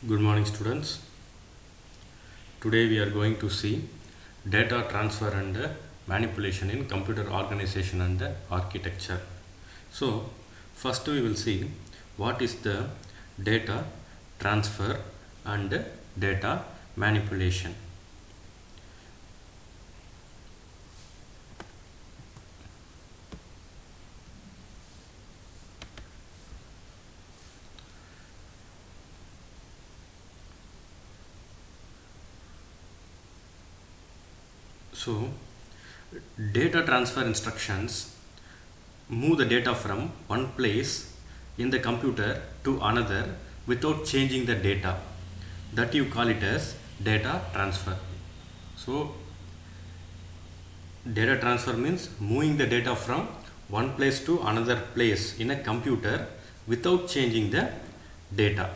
Good morning, students. Today we are going to see data transfer and manipulation in computer organization and architecture. So, first we will see what is the data transfer and data manipulation. So, data transfer instructions move the data from one place in the computer to another without changing the data. That you call it as data transfer. So, data transfer means moving the data from one place to another place in a computer without changing the data.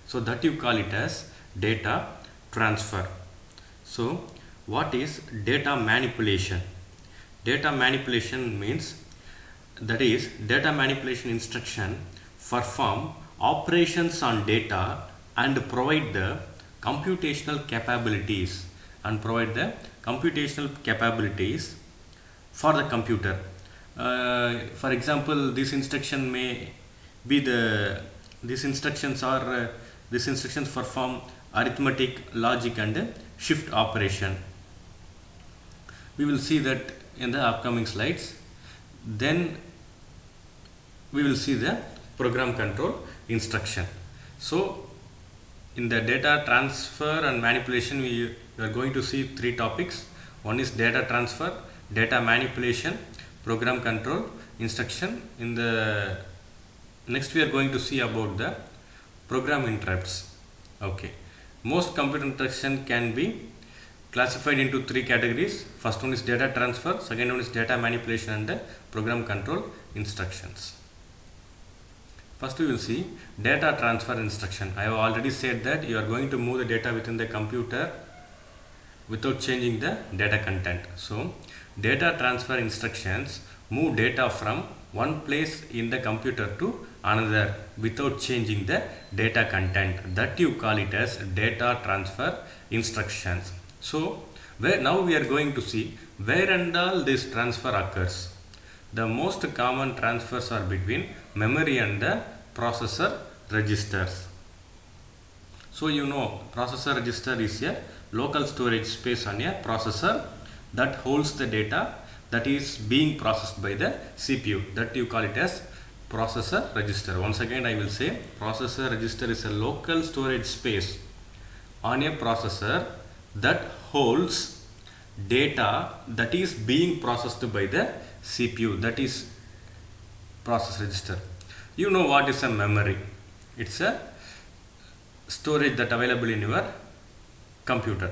So, that you call it as data transfer. So, what is data manipulation? Data manipulation means that is data manipulation instruction perform operations on data and provide the computational capabilities for the computer. For example, this instruction may be these instructions perform arithmetic, logic and shift operation. We will see that in the upcoming slides. Then we will see the program control instruction. So in the data transfer and manipulation, we are going to see three topics. One is data transfer, data manipulation, program control instruction. In the next we are going to see about the program interrupts. Okay, most computer instruction can be classified into three categories. First one is data transfer, second one is data manipulation and program control instructions. First we will see data transfer instruction. I have already said that you are going to move the data within the computer without changing the data content. So data transfer instructions move data from one place in the computer to another without changing the data content. That you call it as data transfer instructions. So now we are going to see where and all this transfer occurs. The most common transfers are between memory and the processor registers. So you know processor register is a local storage space on a processor that holds the data that is being processed by the CPU. That you call it as processor register. Once again I will say processor register is a local storage space on a processor that holds data that is being processed by the CPU, that is process register. You know what is a memory? It's a storage that available in your computer.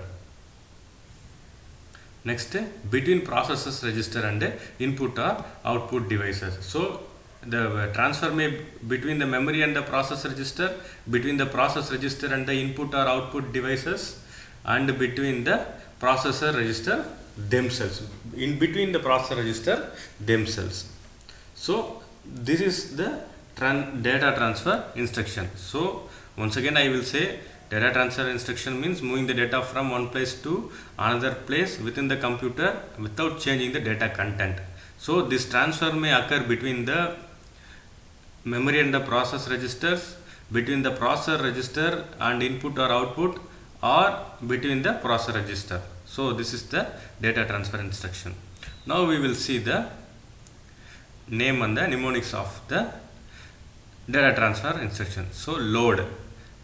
Next, between processors register and input or output devices. So the transfer may between the memory and the process register, between the process register and the input or output devices, and between the processor register themselves, in between the processor register themselves. So this is the data transfer instruction. So once again I will say data transfer instruction means moving the data from one place to another place within the computer without changing the data content. So this transfer may occur between the memory and the process registers, between the processor register and input or output, or between the processor register. So this is the data transfer instruction. Now we will see the name and the mnemonics of the data transfer instruction. So load,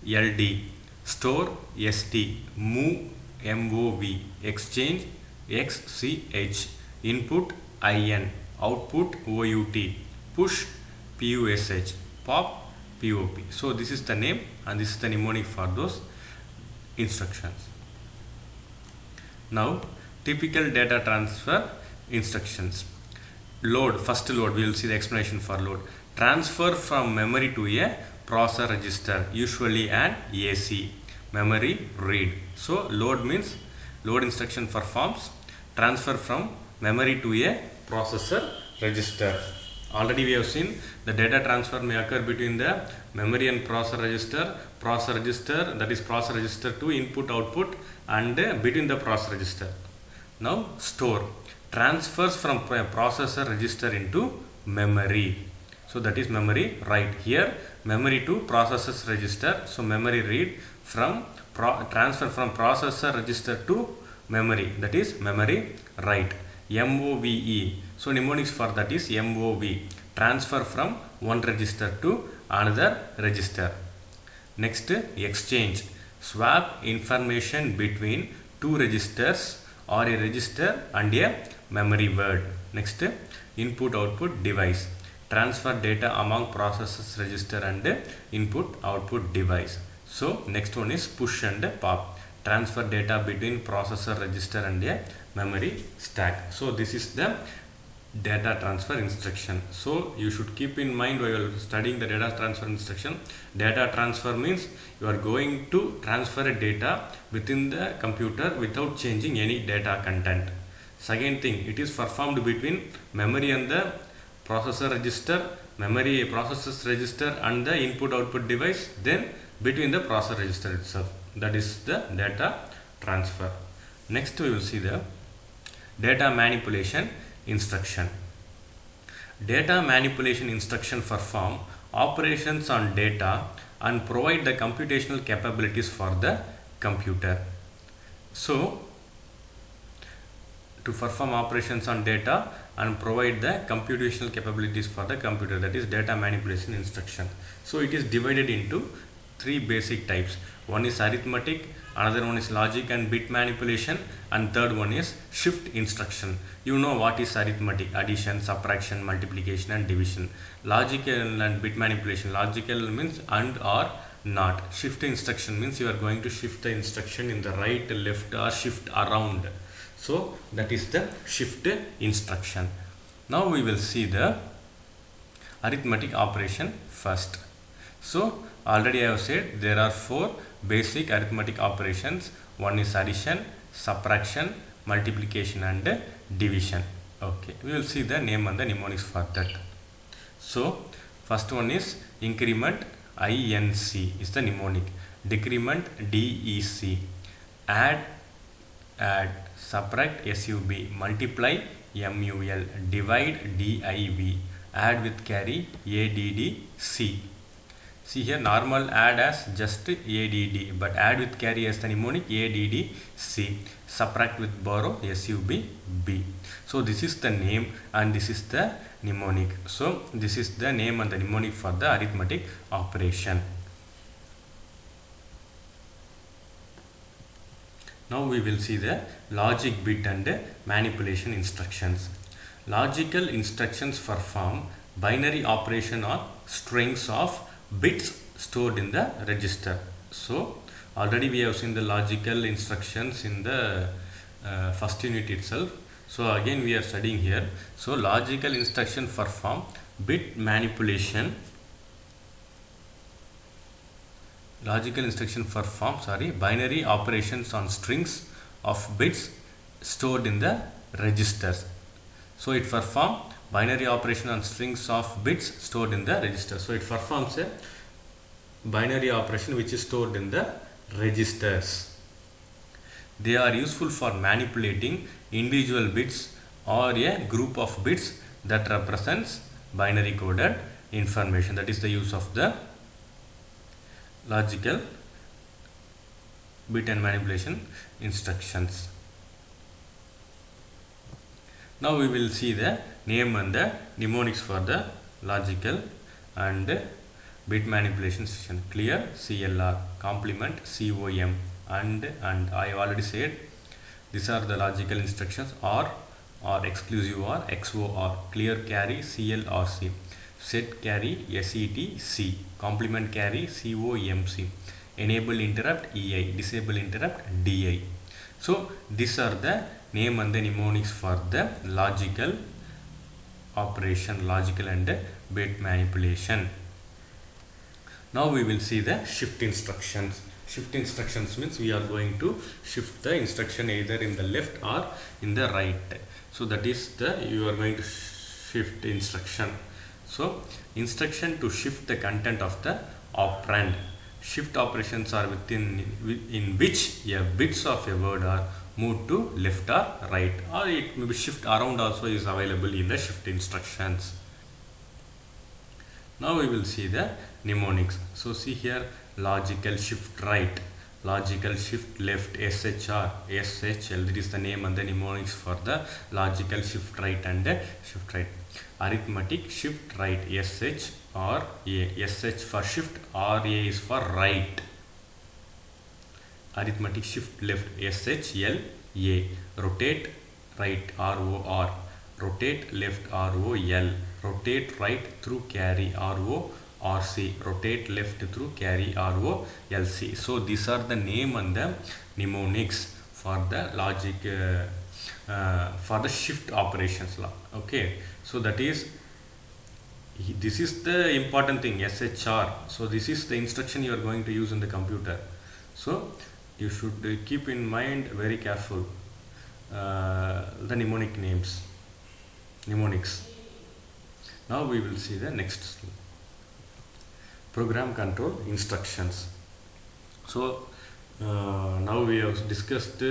LD, store, ST, move, MOV, exchange, XCH, input, IN, output, OUT, push, PUSH, pop, POP. So this is the name and this is the mnemonic for those instructions. Now typical data transfer instructions. Load, first load, we will see the explanation for load. Transfer from memory to a processor register, usually an AC, memory read. So load means load instruction performs transfer from memory to a processor register Already we have seen the data transfer may occur between the memory and processor register, that is processor register to input output, and between the processor register. Now store, transfers from processor register into memory. So that is memory write. Here memory to processor register. So memory read from transfer from processor register to memory, that is memory write. MOVE. So mnemonics for that is MOV, transfer from one register to another register. Next, exchange, swap information between two registers or a register and a memory word. Next, input output device, transfer data among processors register and input output device. So next one is push and pop, transfer data between processor register and a memory stack. So this is the data transfer instruction. So you should keep in mind while you are studying the data transfer instruction, data transfer means you are going to transfer a data within the computer without changing any data content. Second thing, it is performed between memory and the processor register, memory processor register and the input output device, then between the processor register itself. That is the data transfer. Next we will see the data manipulation instruction. Data manipulation instruction perform operations on data and provide the computational capabilities for the computer. So to perform operations on data and provide the computational capabilities for the computer, that is data manipulation instruction. So it is divided into three basic types. One is arithmetic, another one is logic and bit manipulation, and third one is shift instruction. You know what is arithmetic: addition, subtraction, multiplication and division. Logical and bit manipulation, logical means and or not. Shift instruction means you are going to shift the instruction in the right, left or shift around. So that is the shift instruction. Now we will see the arithmetic operation first. So already I have said there are four basic arithmetic operations. One is addition, subtraction, multiplication and division. Okay, we will see the name and the mnemonics for that. So first one is increment, INC is the mnemonic, decrement, DEC, add, subtract, SUB, multiply, MUL, divide, DIV, add with carry, ADDC. See here, normal add as just ADD, but add with carry as the mnemonic ADDC, subtract with borrow SUB. So this is the name and this is the mnemonic. So this is the name and the mnemonic for the arithmetic operation. Now we will see the logic bit and manipulation instructions. Logical instructions perform binary operation on strings of bits stored in the register. So already we have seen the logical instructions in the first unit itself. So again we are studying here. So logical instruction perform bit manipulation. Logical instruction perform binary operations on strings of bits stored in the registers. So it performs binary operation on strings of bits stored in the register. So it performs a binary operation which is stored in the registers. They are useful for manipulating individual bits or a group of bits that represents binary coded information. That is the use of the logical bit and manipulation instructions. Now we will see the name and the mnemonics for the logical and bit manipulation section. Clear, CLR, complement, COM, and I already said these are the logical instructions. or exclusive or XOR, clear carry, CLRC, set carry, SETC, complement carry, COMC, enable interrupt, EI, disable interrupt, DI. So these are the name and the mnemonics for the logical operation, logical and bit manipulation. Now we will see the shift instructions. Shift instructions means we are going to shift the instruction either in the left or in the right. So that is the you are going to shift instruction. So instruction to shift the content of the operand. Shift operations are in which a bits of a word are moved to left or right, or it may be shift around also is available in the shift instructions. Now we will see the mnemonics. So see here, logical shift right, logical shift left, SHR, SHL, that is the name and the mnemonics for the logical shift right and the shift right. Arithmetic shift right, SH or A, SH for shift, RA is for right. Arithmetic shift left, SHL, A. Rotate right, ROR. Rotate left, ROL. Rotate right through carry, RORC. Rotate left through carry, ROLC. So these are the name and the mnemonics for the logic for the shift operations. Okay, so that is, this is the important thing, SHR. So this is the instruction you are going to use in the computer. So you should keep in mind very careful the mnemonic names, mnemonics. Now we will see the next slide. Program control instructions. So now we have discussed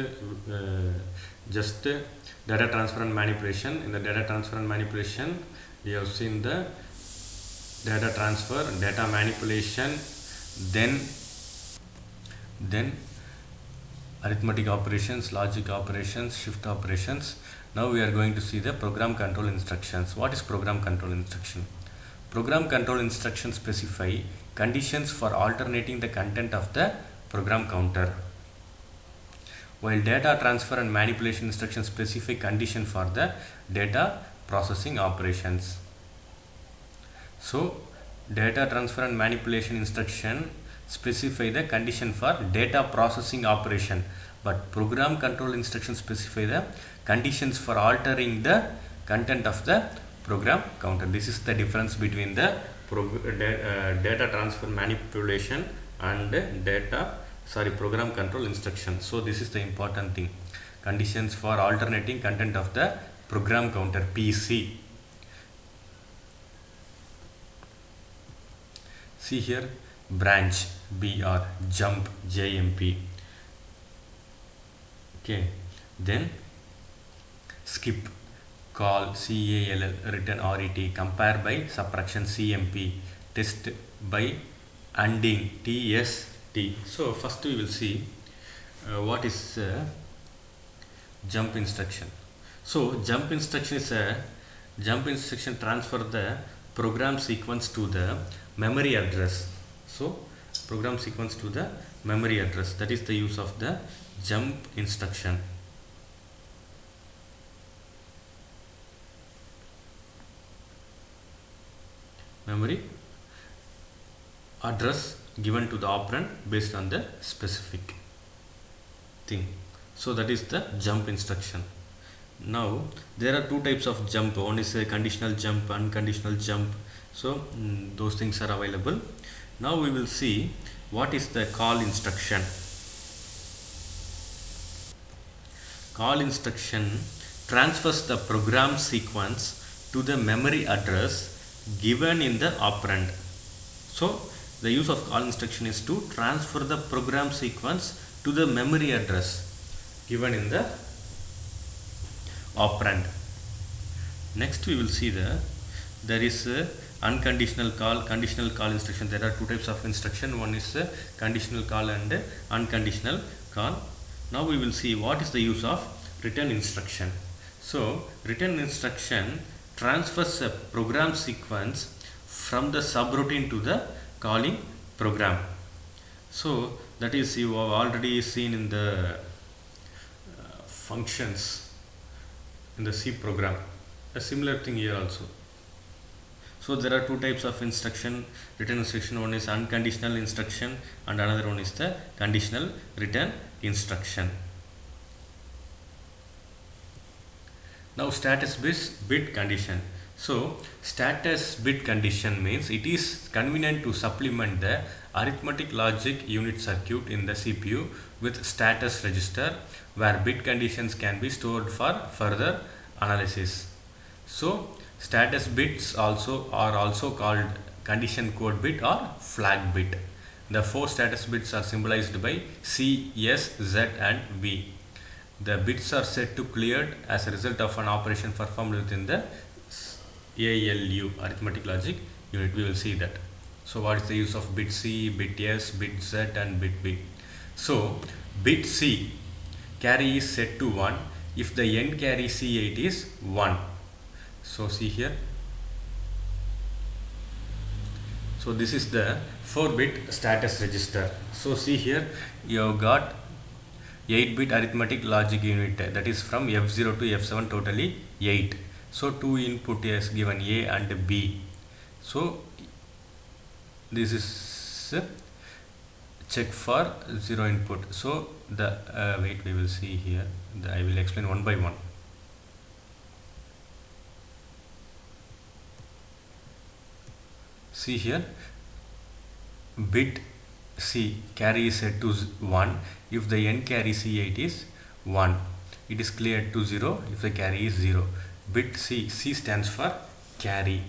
just data transfer and manipulation. In the data transfer and manipulation, we have seen the data transfer, data manipulation, then arithmetic operations, logic operations, shift operations. Now we are going to see the program control instructions. What is program control instruction? Program control instructions specify conditions for alternating the content of the program counter, while data transfer and manipulation instructions specify condition for the data processing operations. So data transfer and manipulation instruction specify the condition for data processing operation, but program control instructions specify the conditions for altering the content of the program counter. This is the difference between the data transfer manipulation and program control instruction. So this is the important thing, conditions for alternating content of the program counter, PC. See here, branch, BR, jump, JMP. Okay, then skip, call, CALL, return, RET, compare by subtraction, CMP, test by ANDing, TST. So first we will see what is jump instruction. So jump instruction is jump instruction transfer the program sequence to the memory address. So program sequence to the memory address, that is the use of the jump instruction. Memory address given to the operand based on the specific thing. So that is the jump instruction. Now there are two types of jump. One is a conditional jump, unconditional jump. So those things are available. Now we will see what is the call instruction. Call instruction transfers the program sequence to the memory address given in the operand. So the use of call instruction is to transfer the program sequence to the memory address given in the operand. Next we will see there is a unconditional call, conditional call instruction. There are two types of instruction. One is conditional call and unconditional call. Now we will see what is the use of return instruction. So return instruction transfers a program sequence from the subroutine to the calling program. So that is, you have already seen in the functions in the C program. A similar thing here also. So there are two types of instruction, return instruction. One is unconditional instruction and another one is the conditional return instruction. Now status bit condition. So status bit condition means it is convenient to supplement the arithmetic logic unit circuit in the CPU with status register, where bit conditions can be stored for further analysis. So Status bits are also called condition code bit or flag bit. The four status bits are symbolized by C, S, Z and V. The bits are set to cleared as a result of an operation performed within the ALU, arithmetic logic unit. We will see that. So what is the use of bit C, bit S, bit Z and bit V? So bit C carry is set to 1 if the n carry C8 is 1. So see here. So this is the 4-bit status register. So see here, you have got 8-bit arithmetic logic unit, that is from F0 to F7 totally 8. So 2 input is given A and B. So this is check for 0 input. So the wait, we will see here. I will explain one by one. See here, bit C carry is set to 1 if the n carry C8 is 1. It is cleared to 0 if the carry is 0. Bit C stands for carry.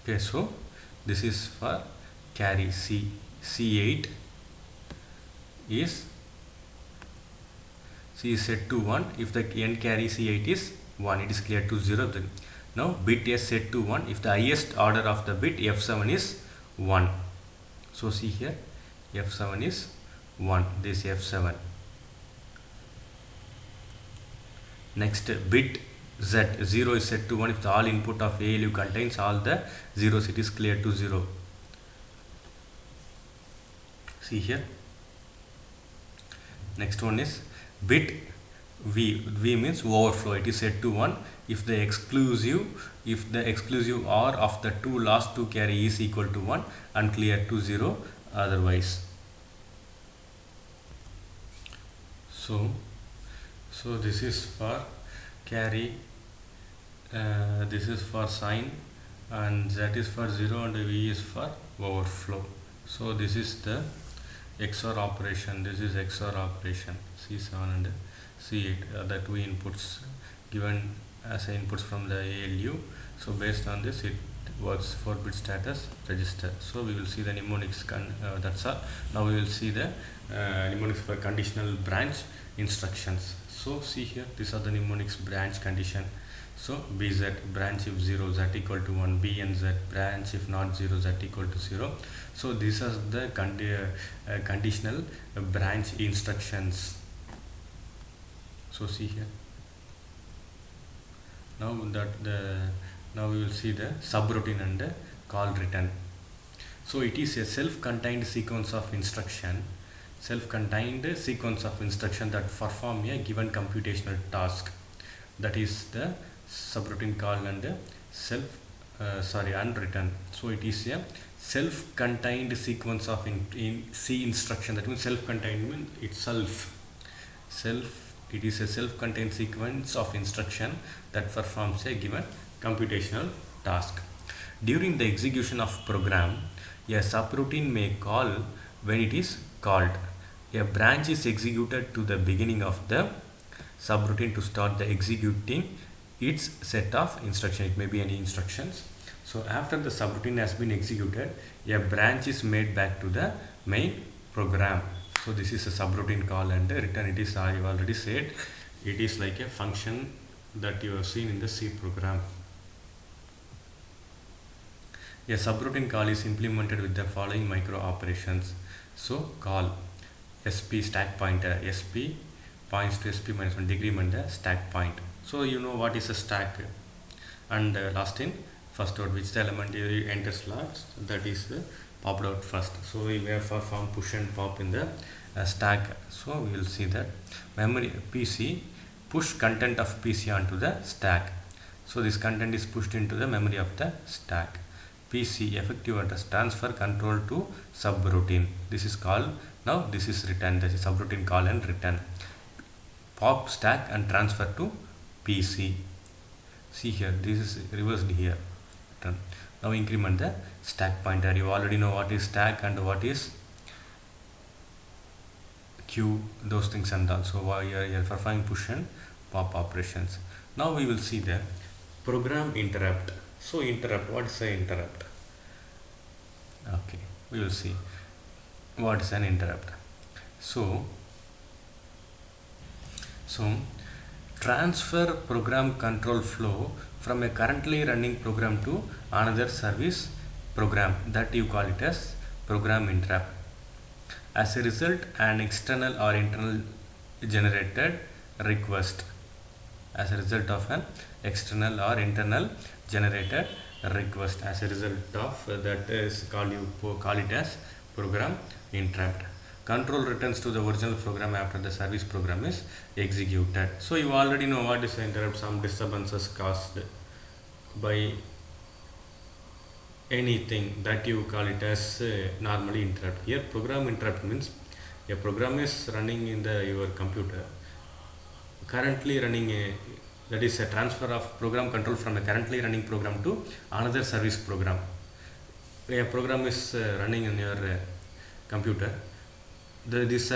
Okay, so this is for carry C8 is C is set to 1 if the n carry C8 is 1, it is cleared to 0. Then now bit S set to 1 if the highest order of the bit F7 is 1. So see here, F7 is 1, this F7. Next bit Z 0 is set to 1 if the all input of ALU contains all the zeros, it is cleared to 0. See here. Next one is bit V means overflow, it is set to 1 if the exclusive OR of the last two carry is equal to 1 and cleared to 0 otherwise. So this is for carry, this is for sign, and Z is for 0 and V is for overflow. So this is the XOR operation, this is XOR operation, C7 and C8, the two inputs given as inputs from the ALU. So based on this it works 4-bit status register. So we will see the mnemonics, that's all. Now we will see the mnemonics for conditional branch instructions. So see here, these are the mnemonics branch condition. So BZ branch if 0 Z equal to 1, B and Z branch if not 0 Z equal to 0. So these are the conditional branch instructions. So see here. Now we will see the subroutine and the call return. So it is a self-contained sequence of instruction that perform a given computational task. That is the subroutine call and and return. So it is a self-contained sequence of C instruction. That means self-contained means itself. It is a self-contained sequence of instruction that performs a given computational task. During the execution of program, a subroutine may call when it is called. A branch is executed to the beginning of the subroutine to start the executing its set of instructions. It may be any instructions. So after the subroutine has been executed, a branch is made back to the main program. So this is a subroutine call and return. It is, I have already said, it is like a function that you have seen in the C program. A subroutine call is implemented with the following micro operations. So call SP stack pointer, SP points to SP minus 1 decrement the stack point. So you know what is a stack, and last in first out which the element enters last, that is popped out first. So we have perform push and pop in the stack. So we will see that memory PC push content of PC onto the stack. So this content is pushed into the memory of the stack. PC effective address transfer control to subroutine. This is called, now this is return, that is subroutine call and return. Pop stack and transfer to PC. See here, this is reversed here. Now increment the stack pointer. You already know what is stack and what is queue, those things and all. So while you're performing push and pop operations. Now we will see the program interrupt. So interrupt, what is an interrupt? Okay, we will see what is an interrupt. So transfer program control flow from a currently running program to another service program, that you call it as program interrupt. As a result, an external or internal generated request. As a result of an external or internal generated request, as a result of that is call it as program interrupt. Control returns to the original program after the service program is executed. So you already know what is the interrupt. Some disturbances caused by anything, that you call it as normally interrupt. Here program interrupt means a program is running in your computer, currently running that is a transfer of program control from a currently running program to another service program. A program is running in your computer. This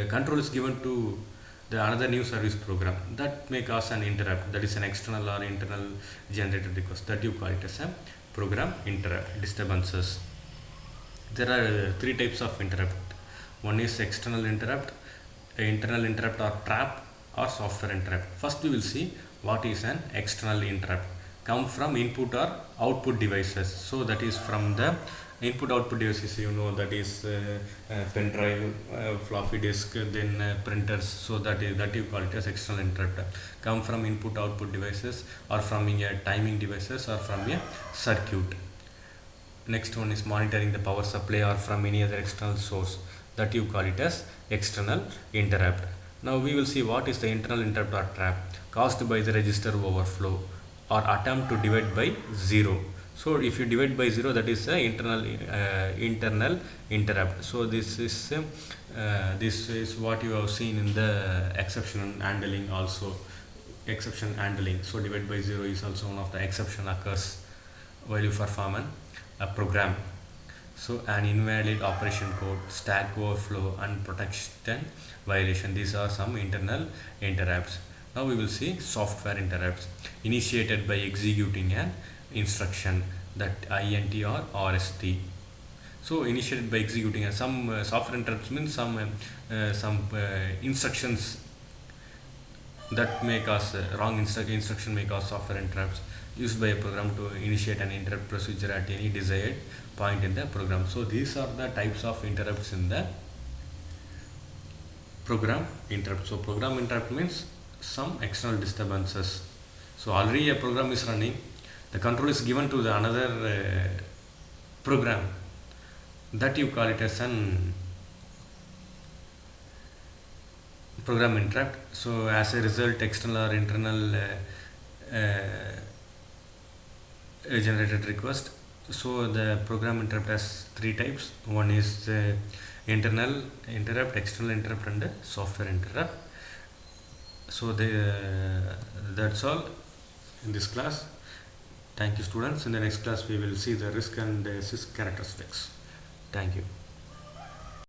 control is given to the another new service program, that may cause an interrupt, that is an external or internal generated request, that you call it as a program interrupt disturbances. There are three types of interrupt. One is external interrupt, internal interrupt or trap, or software interrupt. First we will see what is an external interrupt. Come from input or output devices. So that is from the input output devices, you know, that is pen drive, floppy disk, then printers. So that you call it as external interrupt. Come from input output devices, or from a timing devices, or from a circuit. Next one is monitoring the power supply or from any other external source, that you call it as external interrupt. Now we will see what is the internal interrupt or trap, caused by the register overflow or attempt to divide by 0. So if you divide by 0, that is internal interrupt. So this is what you have seen in the exception handling also. Exception handling. So divide by 0 is also one of the exception occurs while you perform a program. So an invalid operation code, stack overflow, unprotected violation, these are some internal interrupts. Now we will see software interrupts, initiated by executing an instruction, that INT or RST. So initiated by executing some software interrupts means some instructions that may cause wrong instruction may cause software interrupts, used by a program to initiate an interrupt procedure at any desired point in the program. So these are the types of interrupts in the program interrupt. So program interrupt means some external disturbances. So already a program is running, the control is given to the another program, that you call it as an program interrupt. So as a result, external or internal generated request. So the program interrupt has three types. One is internal interrupt, external interrupt, and software interrupt. So that's all in this class. Thank you, students. In the next class we will see the RISC and CISC characteristics. Thank you.